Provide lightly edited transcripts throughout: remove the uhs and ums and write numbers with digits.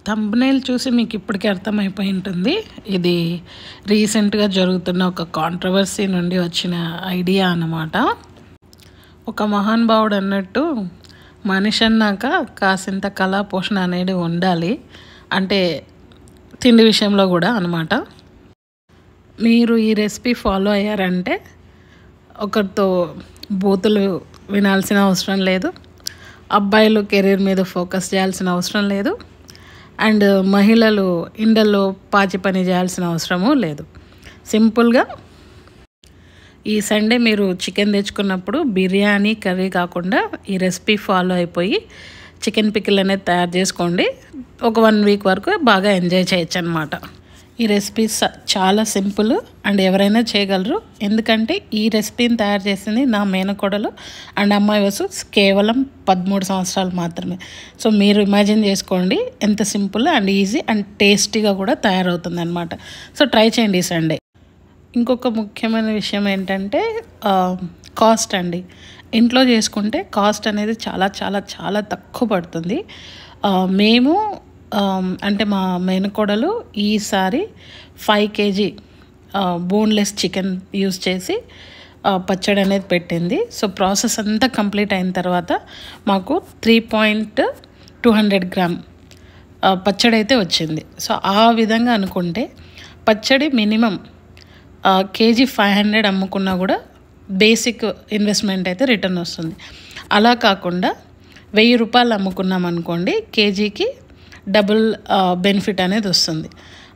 Thumbnail చూసి మీకు ఇప్పటికే అర్థమైపోయి ఉంటుంది. ఇది రీసెంట్‌గా జరుగుతున్న ఒక కాంట్రోవర్సీ నుండి వచ్చిన ఐడియా అన్నమాట. ఒక మహానుభావుడు అన్నట్టు మనిషి అన్నాక కాసింత కళా పోషణ అనేది ఉండాలి. అంటే తిండి విషయంలో కూడా అన్నమాట. మీరు ఈ రెసిపీ ఫాలో అయ్యారంటే ఒకరితో బూతులు వినాల్సిన అవసరం లేదు. అబ్బాయిలు కెరీర్ మీద ఫోకస్ చేయాల్సిన అవసరం లేదు. అండ్ మహిళలు ఇండల్లో పాచి పని చేయాల్సిన అవసరము లేదు. సింపుల్గా ఈ సండే మీరు చికెన్ తెచ్చుకున్నప్పుడు బిర్యానీ కర్రీ కాకుండా ఈ రెసిపీ ఫాలో అయిపోయి చికెన్ పికిల్ అనేది తయారు చేసుకోండి. ఒక 1 వీక్ వరకు బాగా ఎంజాయ్ చేయొచ్చు అనమాట. ఈ రెసిపీ చాలా సింపుల్ అండ్ ఎవరైనా చేయగలరు. ఎందుకంటే ఈ రెసిపీని తయారు చేసింది నా మేనకోడలు అండ్ అమ్మాయి వయసు కేవలం 13 సంవత్సరాలు మాత్రమే. సో మీరు ఇమాజిన్ చేసుకోండి ఎంత సింపుల్ అండ్ ఈజీ అండ్ టేస్టీగా కూడా తయారవుతుంది అనమాట. సో ట్రై చేయండి ఈ సండే. ఇంకొక ముఖ్యమైన విషయం ఏంటంటే కాస్ట్ అండి. ఇంట్లో చేసుకుంటే కాస్ట్ అనేది చాలా చాలా చాలా తక్కువ పడుతుంది. మేము అంటే మా మేనకోడలు ఈసారి 5 kg బోన్లెస్ చికెన్ యూజ్ చేసి పచ్చడి అనేది పెట్టింది. సో ప్రాసెస్ అంతా కంప్లీట్ అయిన తర్వాత మాకు 3.200 గ్రామ్ పచ్చడి అయితే వచ్చింది. సో ఆ విధంగా అనుకుంటే పచ్చడి మినిమం కేజీ 500 అమ్ముకున్నా కూడా బేసిక్ ఇన్వెస్ట్మెంట్ అయితే రిటర్న్ వస్తుంది. అలా కాకుండా 1000 రూపాయలు అమ్ముకున్నాం అనుకోండి కేజీకి డబుల్ బెనిఫిట్ అనేది వస్తుంది.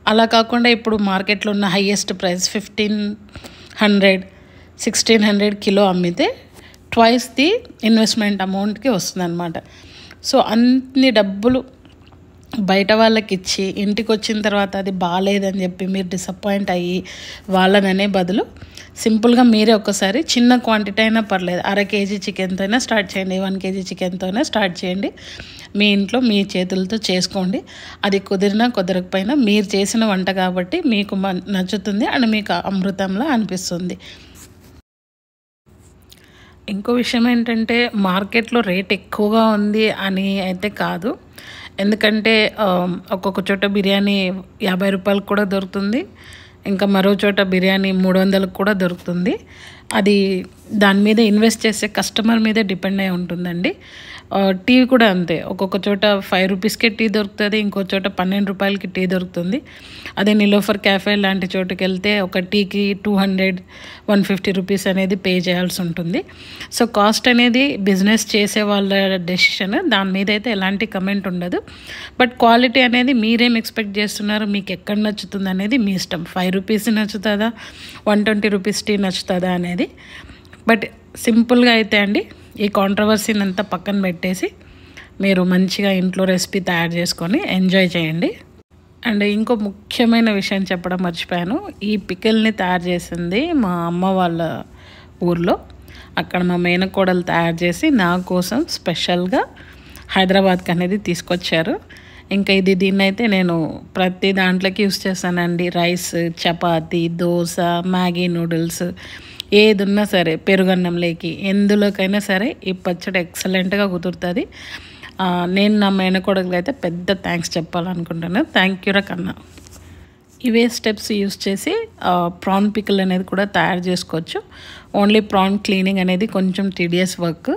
అలా కాకుండా ఇప్పుడు మార్కెట్లో ఉన్న హైయెస్ట్ ప్రైస్ 1500 1600 కిలో అమ్మితే ట్వైస్ ది ఇన్వెస్ట్మెంట్ అమౌంట్కి వస్తుంది అనమాట. సో అన్ని డబ్బులు బయట వాళ్ళకి ఇచ్చి ఇంటికి వచ్చిన తర్వాత అది బాగాలేదని చెప్పి మీరు డిసప్పాయింట్ అయ్యి వాళ్ళననే బదులు సింపుల్గా మీరే ఒకసారి చిన్న క్వాంటిటీ అయినా పర్లేదు 1/2 kg చికెన్తో అయినా స్టార్ట్ చేయండి, 1 kg చికెన్తో అయినా స్టార్ట్ చేయండి. మీ ఇంట్లో మీ చేతులతో చేసుకోండి. అది కుదిరినా కుదరకపోయినా మీరు చేసిన వంట కాబట్టి మీకు నచ్చుతుంది అండ్ మీకు అమృతంలా అనిపిస్తుంది. ఇంకో విషయం ఏంటంటే మార్కెట్లో రేట్ ఎక్కువగా ఉంది అని అయితే కాదు. ఎందుకంటే ఒక్కొక్క చోట బిర్యానీ 50 రూపాయలకు కూడా దొరుకుతుంది. ఇంకా మరో చోట బిర్యానీ 300కు కూడా దొరుకుతుంది. అది దాని మీద ఇన్వెస్ట్ చేసే కస్టమర్ మీదే డిపెండ్ అయి ఉంటుందండి. టీ కూడా అంతే. ఒక్కొక్క చోట 5 రూపీస్కే టీ దొరుకుతుంది, ఇంకో చోట 12 రూపాయలకి టీ దొరుకుతుంది. అదే నిలోఫర్ క్యాఫే లాంటి చోటుకి వెళ్తే ఒక టీకి 200-150 రూపీస్ అనేది పే చేయాల్సి ఉంటుంది. సో కాస్ట్ అనేది బిజినెస్ చేసే వాళ్ళ డెసిషన్, దాని మీద అయితే ఎలాంటి కమెంట్ ఉండదు. బట్ క్వాలిటీ అనేది మీరేం ఎక్స్పెక్ట్ చేస్తున్నారు, మీకు ఎక్కడ నచ్చుతుంది అనేది మీ ఇష్టం. 5 రూపీస్ నచ్చుతుందా, 120 రూపీస్ టీ నచ్చుతుందా అనేది. బట్ సింపుల్గా అయితే అండి ఈ కాంట్రవర్సీని అంతా పక్కన పెట్టేసి మీరు మంచిగా ఇంట్లో రెసిపీ తయారు చేసుకొని ఎంజాయ్ చేయండి. అండ్ ఇంకో ముఖ్యమైన విషయం చెప్పడం మర్చిపోయాను. ఈ పికిల్ని తయారు చేసింది మా అమ్మ వాళ్ళ ఊర్లో. అక్కడ మా మేనకోడలు తయారు చేసి నా కోసం స్పెషల్గా హైదరాబాద్కి అనేది తీసుకొచ్చారు. ఇంకా దీన్నైతే నేను ప్రతి దాంట్లోకి యూస్ చేస్తానండి. Rice, chapati, dosa, Maggi noodles ఏది ఉన్నా సరే, పెరుగన్నంలోకి ఎందులోకైనా సరే ఈ పచ్చడి ఎక్సలెంట్గా కుదురుతుంది. నేను నా మేనకోడలికి అయితే పెద్ద థ్యాంక్స్ చెప్పాలనుకుంటున్నాను. థ్యాంక్ యూ రా కన్నా. ఇవే స్టెప్స్ యూస్ చేసి ప్రాన్ పికిల్ అనేది కూడా తయారు చేసుకోవచ్చు. ఓన్లీ ప్రాన్ క్లీనింగ్ అనేది కొంచెం tedious work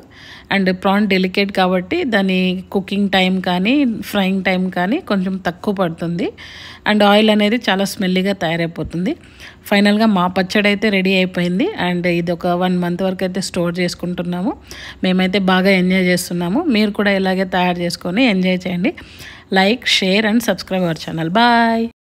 and prawn delicate కాబట్టి దాని కుకింగ్ టైం కానీ ఫ్రైయింగ్ టైం కానీ కొంచెం తక్కువ పడుతుంది అండ్ ఆయిల్ అనేది చాలా స్మెల్లీగా తయారైపోతుంది. ఫైనల్గా మా పచ్చడి అయితే రెడీ అయిపోయింది అండ్ ఇది ఒక 1 month వరకు అయితే స్టోర్ చేసుకుంటున్నాము. మేమైతే బాగా ఎంజాయ్ చేస్తున్నాము. మీరు కూడా ఇలాగే తయారు చేసుకొని ఎంజాయ్ చేయండి. Like, share and subscribe our channel. Bye.